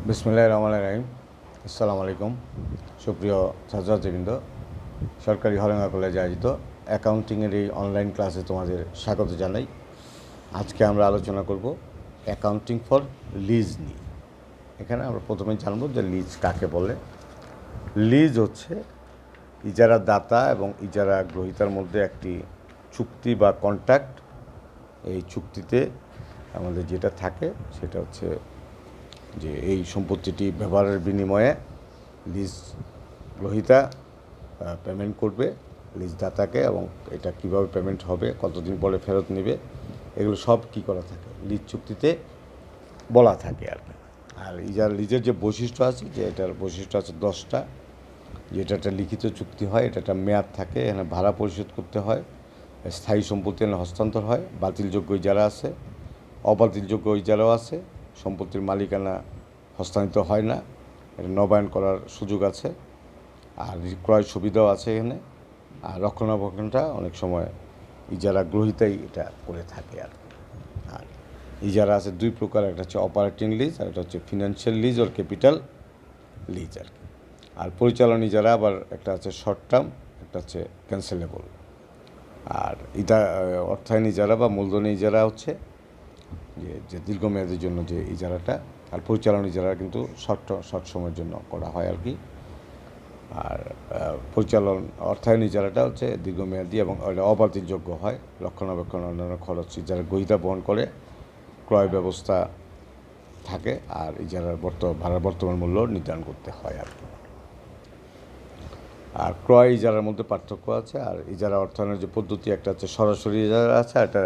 বিসমিল্লাহির রহমানির রহিম। আসসালামু আলাইকুম। সুপ্রিয় ছাত্রছাত্রীবৃন্দ, সরকারি হরেঙ্গা কলেজে আয়োজিত অ্যাকাউন্টিংয়ের এই অনলাইন ক্লাসে তোমাদের স্বাগত জানাই। আজকে আমরা আলোচনা করব অ্যাকাউন্টিং ফর লিজ নিয়ে। এখানে আমরা প্রথমে জানব যে লিজ কাকে বলে। লিজ হচ্ছে ইজারা দাতা এবং ইজারা গ্রহীতার মধ্যে একটি চুক্তি বা কন্ট্রাক্ট। এই চুক্তিতে আমাদের যেটা থাকে সেটা হচ্ছে যে এই সম্পত্তিটি ব্যবহারের বিনিময়ে লিজ গ্রহীতা পেমেন্ট করবে লিজ দাতাকে, এবং এটা কিভাবে পেমেন্ট হবে, কতদিন পরে ফেরত নেবে, এগুলো সব কী করা থাকে লিজ চুক্তিতে বলা থাকে আর কি। আর লিজের যে বৈশিষ্ট্য আছে, যে এটার বৈশিষ্ট্য আছে 10টা। যেটা একটা লিখিত চুক্তি হয়, এটা একটা মেয়াদ থাকে, এখানে ভাড়া পরিশোধ করতে হয়, স্থায়ী সম্পত্তি এখানে হস্তান্তর হয়, বাতিলযোগ্য ইজারা আছে, অবাতিলযোগ্য ইজারাও আছে, সম্পত্তির মালিকানা হস্তান্তরিত হয় না, এটা নবায়ন করার সুযোগ আছে, আর ক্রয় সুবিধাও আছে এখানে। আর রক্ষণাবেক্ষণটা অনেক সময় ইজারা গ্রহীতাই এটা করে থাকে আর কি। আর ইজারা আছে দুই প্রকার, একটা হচ্ছে অপারেটিং লিজ আর একটা হচ্ছে ফিনান্সিয়াল লিজ ওর ক্যাপিটাল লিজ আর কি। আর পরিচালন ইজারা আবার একটা আছে শর্ট টার্ম, একটা হচ্ছে ক্যান্সেলেবল। আর অর্থায়ন ইজারা বা মূলধনী ইজারা হচ্ছে যে দীর্ঘমেয়াদের জন্য যে ইজারাটা, আর পরিচালন ইজারা কিন্তু শর্ট সময়ের জন্য করা হয় আর কি। আর অর্থায়ন ইজারাটা হচ্ছে দীর্ঘমেয়াদী এবং অবাতিলযোগ্য হয়, রক্ষণাবেক্ষণ অন্যান্য খরচ ইজারা গ্রহীতা বহন করে, ক্রয় ব্যবস্থা থাকে, আর ইজারার ভাড়ার বর্তমান মূল্য নির্ধারণ করতে হয় আর কি। আর ক্রয় ইজারার মধ্যে পার্থক্য আছে। আর ইজারা অর্থায়নের যে পদ্ধতি, একটা হচ্ছে সরাসরি ইজারা আছে, আর একটা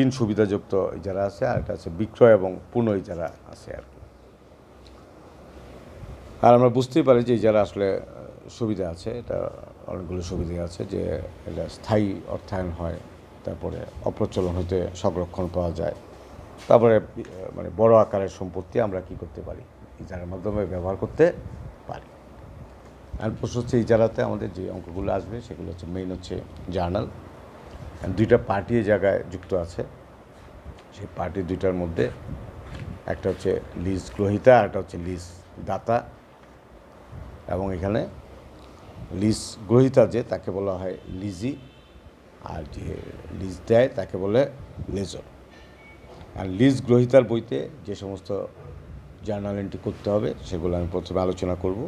ঋণ সুবিধাযুক্ত ইজারা আছে, আর একটা আছে বিক্রয় এবং পুনঃ ইজারা আছে আর কি। আর আমরা বুঝতেই পারি যে ইজারা আসলে সুবিধা আছে, এটা অনেকগুলো সুবিধা আছে, যে এটা স্থায়ী অর্থায়ন হয়, তারপরে অপ্রচলন হতে সংরক্ষণ পাওয়া যায়, তারপরে মানে বড় আকারের সম্পত্তি আমরা কি করতে পারি, ইজারার মাধ্যমে ব্যবহার করতে পারি। আর প্রশ্ন হচ্ছে ইজারাতে আমাদের যে অঙ্কগুলো আসবে সেগুলো হচ্ছে মেইন হচ্ছে জার্নাল। দুইটা পার্টি এই জায়গায় যুক্ত আছে, সেই পার্টি দুইটার মধ্যে একটা হচ্ছে লিজ গ্রহীতা আর একটা হচ্ছে লিজ দাতা। এবং এখানে লিজ গ্রহীতা যে তাকে বলা হয় লিজি, আর যে লিজ দেয় তাকে বলে লেজর। আর লিজ গ্রহীতার বইতে যে সমস্ত জার্নাল এন্ট্রি করতে হবে সেগুলো আমি প্রথমে আলোচনা করব।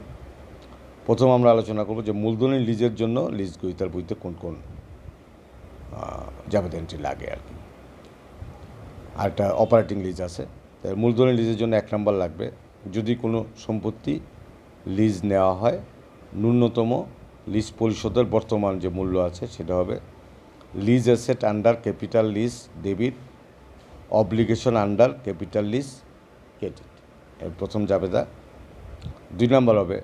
আমরা আলোচনা করব যে মূলধনী লিজের জন্য লিজ গ্রহীতার বইতে কোন কোন জাবেদা এন্ট্রি লাগে আর কি। আর একটা অপারেটিং লিজ আছে। মূলধনী লিজের জন্য 1 নম্বর লাগবে, যদি কোনো সম্পত্তি লিজ নেওয়া হয়, ন্যূনতম লিজ পরিশোধের বর্তমান যে মূল্য আছে সেটা হবে lease asset under capital lease debit, obligation under capital lease credit, এর প্রথম জাবেদা। 2 নম্বর হবে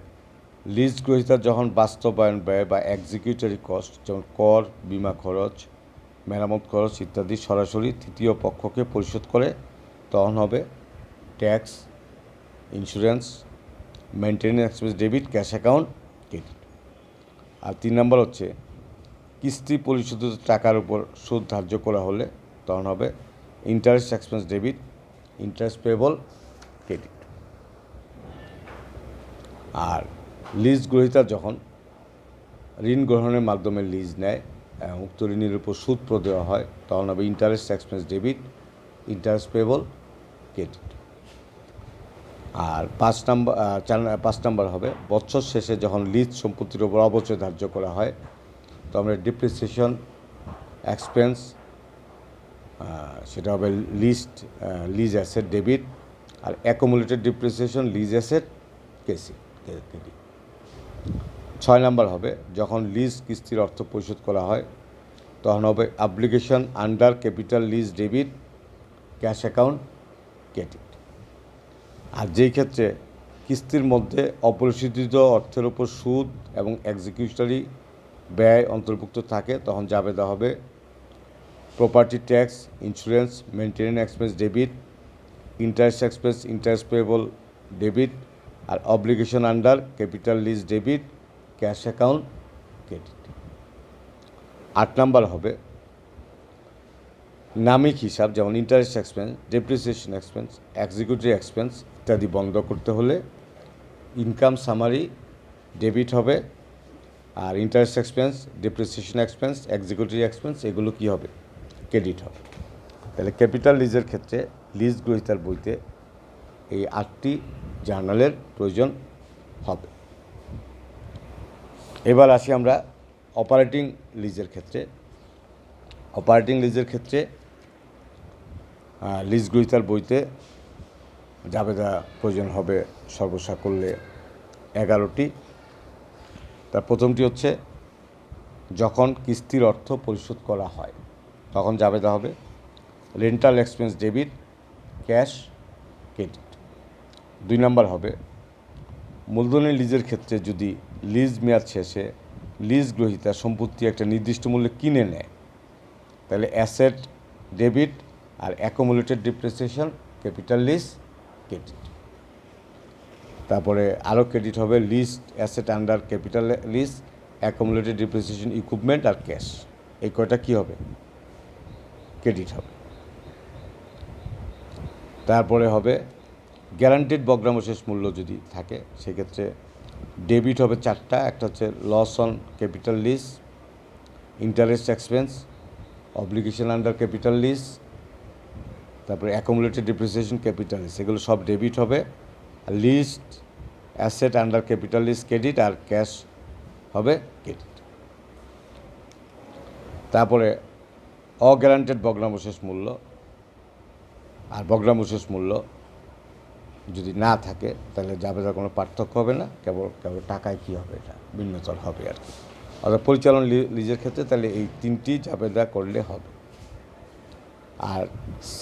লিজ গ্রহীতার যখন বাস্তবায়ন ব্যয় বা এক্সিকিউটরি কস্ট, যেমন কর, বিমা খরচ, মেরামত খরচ ইত্যাদি সরাসরি তৃতীয় পক্ষকে পরিশোধ করে, তখন হবে tax, insurance, maintenance expense debit, cash account credit. আর 3 নম্বর হচ্ছে কিস্তি পরিশোধিত টাকার উপর সুদ ধার্য করা হলে তখন হবে interest expense debit, interest payable credit. আর লিজ গ্রহীতা যখন ঋণ গ্রহণের মাধ্যমে লিজ নেয়, উক্ত ঋণের উপর সুদ প্রদেয় হয়, তখন হবে interest expense debit, interest payable credit. আর 5 নম্বর হবে বছর শেষে যখন লিজ সম্পত্তির উপর অবচয় ধার্য করা হয়, তো আমরা ডিপ্রিসিয়েশন এক্সপেন্স, সেটা হবে লিজ অ্যাসেট ডেবিট, আর accumulated depreciation lease asset credit. 6 number হবে যখন লিজ কিস্তির অর্থ পরিশোধ করা হয়, তখন হবে obligation under capital lease debit, cash account credit. আর যেই ক্ষেত্রে কিস্তির মধ্যে অপরিশোধিত অর্থের উপর সুদ এবং এক্সিকিউটরি ব্যয় অন্তর্ভুক্ত থাকে, তখন জাবেদা হবে property tax, insurance, maintenance expense debit, interest expense, interest payable debit, আর obligation under capital lease debit, cash account credit. 8 number হবে নামিক হিসাব, যেমন interest expense, depreciation expense, executive expense, ইত্যাদি বন্ধ করতে হলে ইনকাম সামারি ডেবিট হবে, আর interest expense, depreciation expense, executive expense এগুলো কী হবে? ক্রেডিট হবে। তাহলে ক্যাপিটাল লিজের ক্ষেত্রে লিজ গ্রহীতার বইতে এই 8টি জার্নালের প্রয়োজন হবে। এবার আসি আমরা অপারেটিং লিজের ক্ষেত্রে। অপারেটিং লিজের ক্ষেত্রে লিজ গ্রহীতার বইতে জাবেদা প্রয়োজন হবে সর্বসাকল্যে 11টি। তার প্রথমটি হচ্ছে যখন কিস্তির অর্থ পরিশোধ করা হয় তখন জাবেদা হবে rental expense debit, cash credit. 2 number হবে মূলধনী লিজের ক্ষেত্রে যদি লিজ মেয়াদ শেষে লিজ গ্রহীতা সম্পত্তি একটা নির্দিষ্ট মূল্যে কিনে নেয় তাহলে অ্যাসেট ডেবিট আর accumulated depreciation capital lease credit. তারপরে আরও ক্রেডিট হবে lease asset under capital lease, accumulated depreciation equipment আর ক্যাশ। এই কয়টা কী হবে? ক্রেডিট হবে। তারপরে হবে গ্যারান্টিড ভগ্নাংশেষ মূল্য যদি থাকে সেক্ষেত্রে ডেবিট হবে 4টা। একটা হচ্ছে loss on capital lease, interest expense, obligation under capital lease, তারপরে অ্যাকুমুলেটেড ডিপ্রিসিয়েশন ক্যাপিটাল লিজ, এগুলো সব ডেবিট হবে। আর leased asset under capital lease credit, আর ক্যাশ হবে ক্রেডিট। তারপরে অগ্যারান্টেড ভগ্নাংশেষ মূল্য আর ভগ্নাংশেষ মূল্য যদি না থাকে তাহলে জাবেদার কোনো পার্থক্য হবে না, কেবল টাকায় কী হবে, এটা ভিন্নতর হবে আর কি। অর্থাৎ পরিচালন লিজের ক্ষেত্রে তাহলে এই 3টি জাবেদা করলে হবে। আর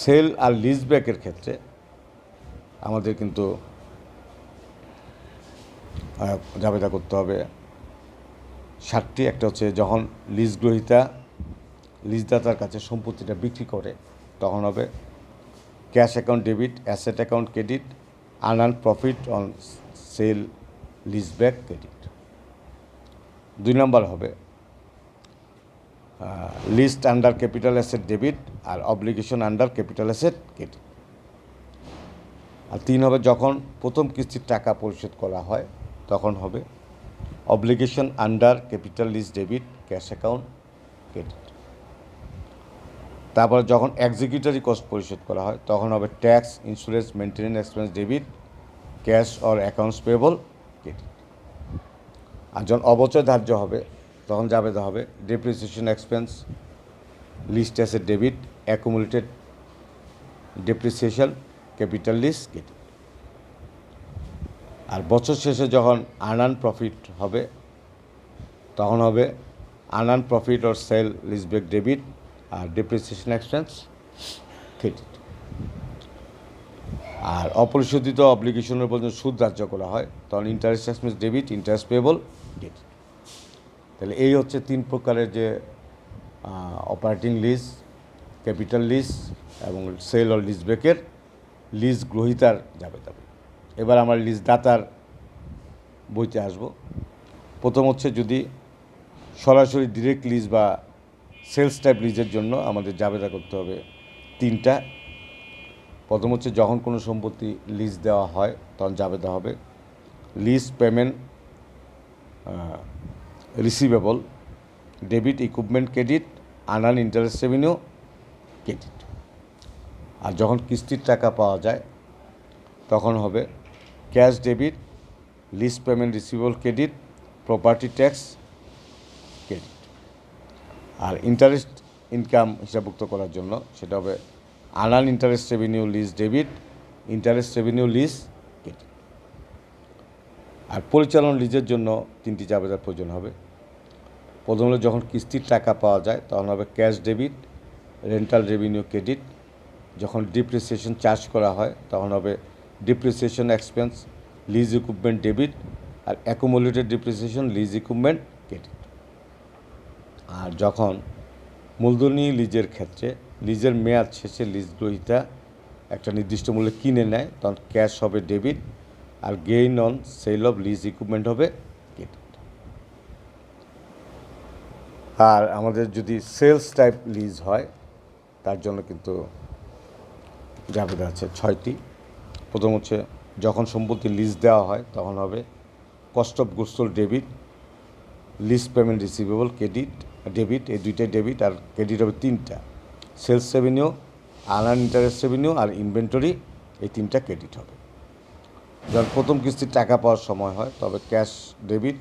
সেল আর লিজ ব্যাকের ক্ষেত্রে আমাদের কিন্তু জাবেদা করতে হবে 7টি। একটা হচ্ছে যখন লিজ গ্রহীতা লিজদাতার কাছে সম্পত্তিটা বিক্রি করে তখন হবে cash account debit, asset account credit, unearned profit on sale lease back credit. 2 number হবে leased under capital asset debit আর obligation under capital asset credit. আর 3 হবে যখন প্রথম কিস্তির টাকা পরিশোধ করা হয় তখন হবে obligation under capital lease debit, cash account credit. তারপরে যখন এক্সিকিউটরি কস্ট পরিশোধ করা হয় তখন হবে tax, insurance, maintenance expense debit, cash or accounts payable credit. আর যখন অবচয় ধার্য হবে তখন জাবেদা হবে depreciation expense, leased asset debit, accumulated depreciation capital lease credit. আর বছর শেষে যখন আনআর্নড প্রফিট হবে তখন হবে unearned profit or sale leaseback debit আর ডেপ্রিসিয়েশন এক্সপেন্স ক্রেডিট। আর অপরিশোধিত অব্লিগেশনের উপর যখন সুদ ধার্য করা হয় তখন interest expense debit, interest payable credit. তাহলে এই হচ্ছে 3 প্রকারের যে অপারেটিং লিজ, ক্যাপিটাল লিজ এবং সেল অর লিজব্যাকের লিজ গ্রহীতার জাবেদা। এবার আমরা লিজদাতার বইতে আসব। প্রথম হচ্ছে যদি সরাসরি ডিরেক্ট লিজ বা সেলস টাইপ লিজের জন্য আমাদের জাবেদা করতে হবে 3টা। প্রথম হচ্ছে যখন কোনো সম্পত্তি লিজ দেওয়া হয় তখন জাবেদা হবে lease payment receivable debit, equipment credit, unearned interest revenue credit. আর যখন কিস্তির টাকা পাওয়া যায় তখন হবে cash debit, lease payment receivable credit, property tax credit. আর ইন্টারেস্ট ইনকাম হিসাবভুক্ত করার জন্য সেটা হবে unearned interest revenue lease debit, interest revenue lease credit. আর পরিচালন লিজের জন্য 3টি জাবেদার প্রয়োজন হবে। প্রথম হলো যখন কিস্তির টাকা পাওয়া যায় তখন হবে cash debit, rental revenue credit. যখন ডিপ্রিসিয়েশন চার্জ করা হয় তখন হবে depreciation expense, lease equipment debit আর accumulated depreciation lease equipment credit. আর যখন মূলধনী লিজের ক্ষেত্রে লিজের মেয়াদ শেষে লিজ গ্রহীতা একটা নির্দিষ্ট মূল্যে কিনে নেয় তখন ক্যাশ হবে ডেবিট আর gain on sale of lease equipment হবে ক্রেডিট। আর আমাদের যদি সেলস টাইপ লিজ হয় তার জন্য কিন্তু জাবেদা আছে 6টি। প্রথম হচ্ছে যখন সম্পত্তি লিজ দেওয়া হয় তখন হবে cost of goods sold debit, lease payment receivable credit debit, এই দুইটাই ডেবিট, আর ক্রেডিট হবে তিনটা, sales revenue, unearned interest revenue আর ইনভেন্টরি, এই তিনটা ক্রেডিট হবে। যখন প্রথম কিস্তির টাকা পাওয়ার সময় হয় তবে cash debit,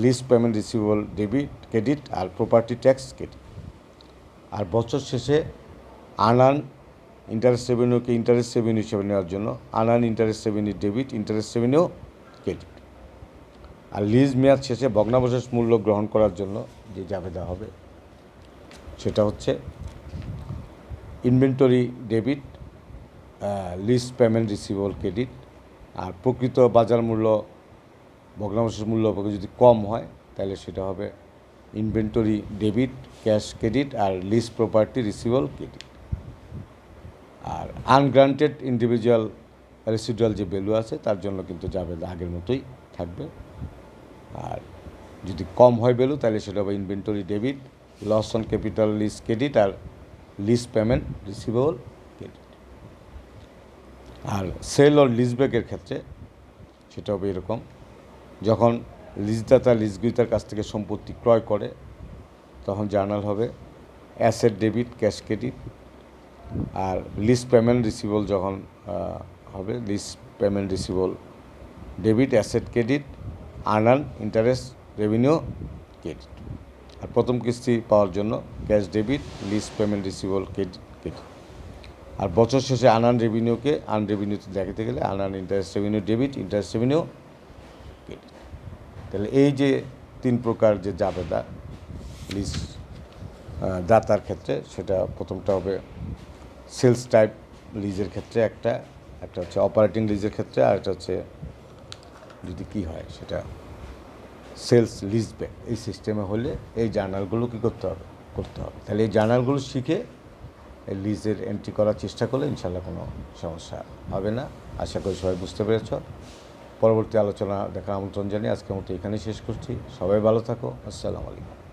lease payment receivable debit credit আর প্রপার্টি ট্যাক্স ক্রেডিট। আর বছর শেষে আনআর্ন ইন্টারেস্ট রেভিনিউকে ইন্টারেস্ট রেভিনিউ হিসেবে নেওয়ার জন্য unearned interest revenue debit, interest revenue credit. আর লিজ মেয়াদ শেষে ভগ্নাবশেষ মূল্য গ্রহণ করার জন্য যে জাবেদা হবে সেটা হচ্ছে inventory debit, lease payment receivable credit. আর প্রকৃত বাজার মূল্য ভগ্নাবশেষ মূল্য যদি কম হয় তাহলে সেটা হবে ইনভেন্টরি ডেবিট, ক্যাশ ক্রেডিট আর লিজ প্রপার্টি রিসিভেবল ক্রেডিট। আর আনগ্রান্টেড ইন্ডিভিজুয়াল রেসিডুয়াল যে ভ্যালু আছে তার জন্য কিন্তু জাবেদা আগের মতোই থাকবে। আর যদি কম হয় ভ্যালু তাহলে সেটা হবে inventory debit, loss on capital lease credit আর লিজ পেমেন্ট রিসিভেবল ক্রেডিট। আর সেল ও লিজব্যাকের ক্ষেত্রে সেটা হবে এরকম, যখন লিজদাতা লিজগ্রহীতার কাছ থেকে সম্পত্তি ক্রয় করে তখন জার্নাল হবে অ্যাসেট ডেবিট, ক্যাশ ক্রেডিট। আর লিজ পেমেন্ট রিসিভেবল যখন হবে lease payment receivable debit, asset credit, unearned interest revenue credit. আর প্রথম কিস্তি পাওয়ার জন্য cash debit, lease payment receivable credit. আর বছর শেষে আনআর্ন রেভিনিউকে আর্ন রেভিনিউতে দেখাতে গেলে unearned interest revenue debit, interest revenue credit. তাহলে এই যে তিন প্রকার যে জাবেদা লিজ দাতার ক্ষেত্রে, সেটা প্রথমটা হবে সেলস টাইপ লিজের ক্ষেত্রে একটা হচ্ছে অপারেটিং লিজের ক্ষেত্রে, আর একটা হচ্ছে যদি কী হয় সেটা সেলস লিজব্যাক। এই সিস্টেমে হলে এই জার্নালগুলো কী করতে হবে। তাহলে এই জার্নালগুলো শিখে এই লিজের এন্ট্রি করার চেষ্টা করলে ইনশাল্লাহ কোনো সমস্যা হবে না। আশা করি সবাই বুঝতে পেরেছ। পরবর্তী আলোচনা দেখার আমন্ত্রণ জানিয়ে আজকের মতো এখানেই শেষ করছি। সবাই ভালো থাকো। আসসালামু আলাইকুম।